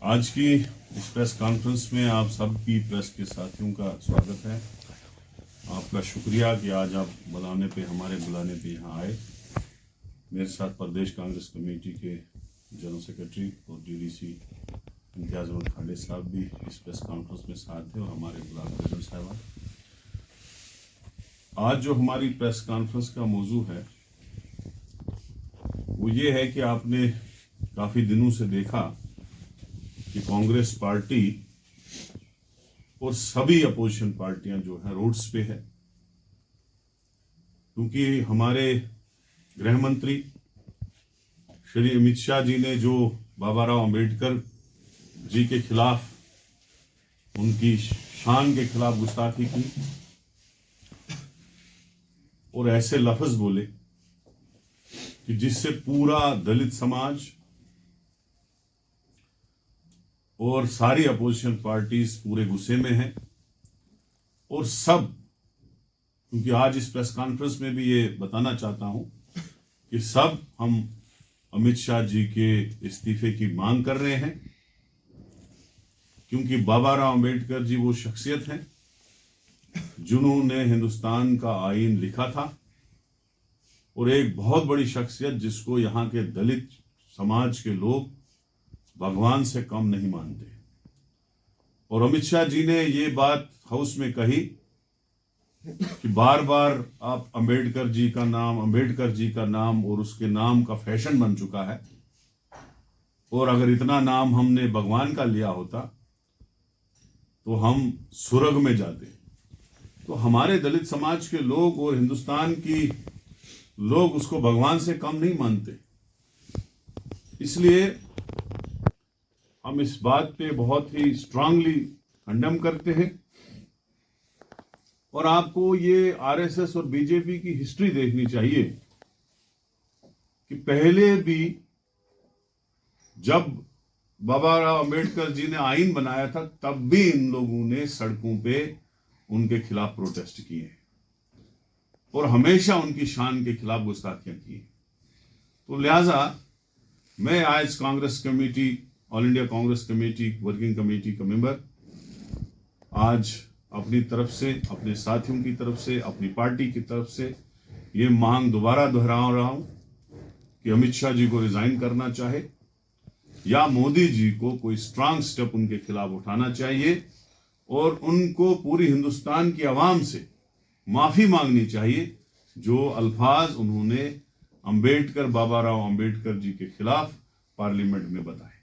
आज की इस प्रेस कॉन्फ्रेंस में आप सबकी प्रेस के साथियों का स्वागत है। आपका शुक्रिया कि आज आप हमारे बुलाने पे यहाँ आए। मेरे साथ प्रदेश कांग्रेस कमेटी के जनरल सेक्रेटरी और डीडीसी इम्तियाज अहमद खालिद साहब भी इस प्रेस कॉन्फ्रेंस में साथ थे और हमारे गुलाम प्रेसिडेंट साहब। आज जो हमारी प्रेस कॉन्फ्रेंस का मौजू है वो ये है कि आपने काफ़ी दिनों से देखा कि कांग्रेस पार्टी और सभी अपोजिशन पार्टियां जो है रोड्स पे है, क्योंकि हमारे गृह मंत्री श्री अमित शाह जी ने जो बाबा राव अंबेडकर जी के खिलाफ, उनकी शान के खिलाफ गुस्ताखी की और ऐसे लफ्ज बोले कि जिससे पूरा दलित समाज और सारी अपोजिशन पार्टीज पूरे गुस्से में हैं। और सब, क्योंकि आज इस प्रेस कॉन्फ्रेंस में भी ये बताना चाहता हूं कि सब हम अमित शाह जी के इस्तीफे की मांग कर रहे हैं, क्योंकि बाबा राव अंबेडकर जी वो शख्सियत हैं जिन्होंने हिंदुस्तान का आईन लिखा था और एक बहुत बड़ी शख्सियत जिसको यहाँ के दलित समाज के लोग भगवान से कम नहीं मानते। और अमित शाह जी ने ये बात हाउस में कही कि बार बार आप अंबेडकर जी का नाम और उसके नाम का फैशन बन चुका है, और अगर इतना नाम हमने भगवान का लिया होता तो हम स्वर्ग में जाते। तो हमारे दलित समाज के लोग और हिंदुस्तान की लोग उसको भगवान से कम नहीं मानते। इसलिए हम इस बात पे बहुत ही स्ट्रांगली कंडेम करते हैं। और आपको ये आरएसएस और बीजेपी की हिस्ट्री देखनी चाहिए कि पहले भी जब बाबा राव अंबेडकर जी ने आईन बनाया था तब भी इन लोगों ने सड़कों पे उनके खिलाफ प्रोटेस्ट किए और हमेशा उनकी शान के खिलाफ गुस्ताखियां की। तो लिहाजा मैं आज Congress committee, all India Congress committee working committee का मेंबर, आज अपनी तरफ से, अपने साथियों की तरफ से, अपनी पार्टी की तरफ से ये मांग दोबारा दोहरा रहा हूं कि अमित शाह जी को रिजाइन करना चाहे या मोदी जी को कोई स्ट्रांग स्टेप उनके खिलाफ उठाना चाहिए और उनको पूरी हिंदुस्तान की आवाम से माफी मांगनी चाहिए जो अल्फाज उन्होंने बाबा राव अंबेडकर जी के खिलाफ पार्लियामेंट में बताए।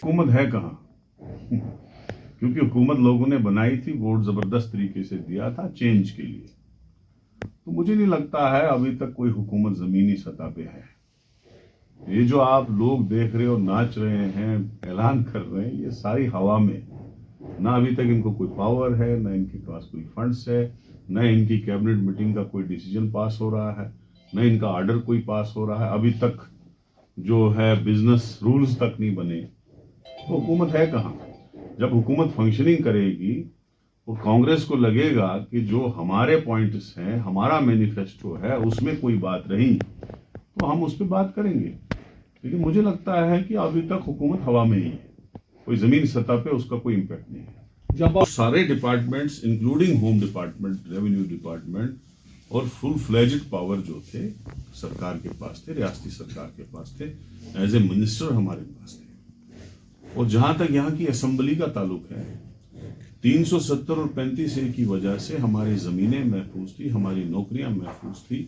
हुकूमत है कहां? क्योंकि हुकूमत लोगों ने बनाई थी, वोट जबरदस्त तरीके से दिया था चेंज के लिए। तो मुझे नहीं लगता है अभी तक कोई हुकूमत जमीनी सतह पे है। ये जो आप लोग देख रहे हो, नाच रहे हैं, ऐलान कर रहे हैं, ये सारी हवा में। ना अभी तक इनको कोई पावर है, ना इनके पास कोई फंड्स है, ना इनकी कैबिनेट मीटिंग का कोई डिसीजन पास हो रहा है, ना इनका ऑर्डर कोई पास हो रहा है। अभी तक जो है बिजनेस रूल्स तक नहीं बने। तो हुकूमत है कहां? जब हुकूमत फंक्शनिंग करेगी और कांग्रेस को लगेगा कि जो हमारे पॉइंट्स हैं, हमारा मैनिफेस्टो है, उसमें कोई बात रही तो हम उस पर बात करेंगे। लेकिन मुझे लगता है कि अभी तक हुकूमत हवा में ही है, कोई जमीन सतह पे उसका कोई इम्पैक्ट नहीं है। जब सारे departments including home department, revenue department और फुल फ्लेज्ड पावर जो थे सरकार के पास थे, रियासती सरकार के पास थे, एज ए मिनिस्टर हमारे पास थे। और जहां तक यहाँ की असेंबली का ताल्लुक है, 370 और 35A की वजह से हमारी जमीनें महफूज थी, हमारी नौकरियां महफूज थी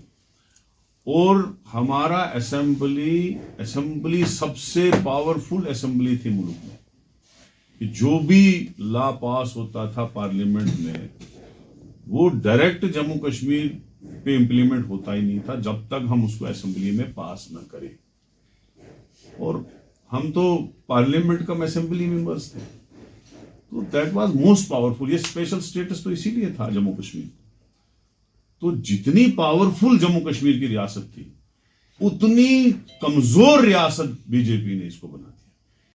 और हमारा असेंबली सबसे पावरफुल असेंबली थी मुल्क में। कि जो भी लॉ पास होता था पार्लियामेंट में वो डायरेक्ट जम्मू कश्मीर पे इंप्लीमेंट होता ही नहीं था जब तक हम उसको असेंबली में पास ना करें। और हम तो पार्लियामेंट का असेंबली मेंबर्स थे, तो दैट वाज मोस्ट पावरफुल। ये स्पेशल स्टेटस तो इसीलिए था जम्मू कश्मीर। तो जितनी पावरफुल जम्मू कश्मीर की रियासत थी, उतनी कमजोर रियासत बीजेपी ने इसको बना दी।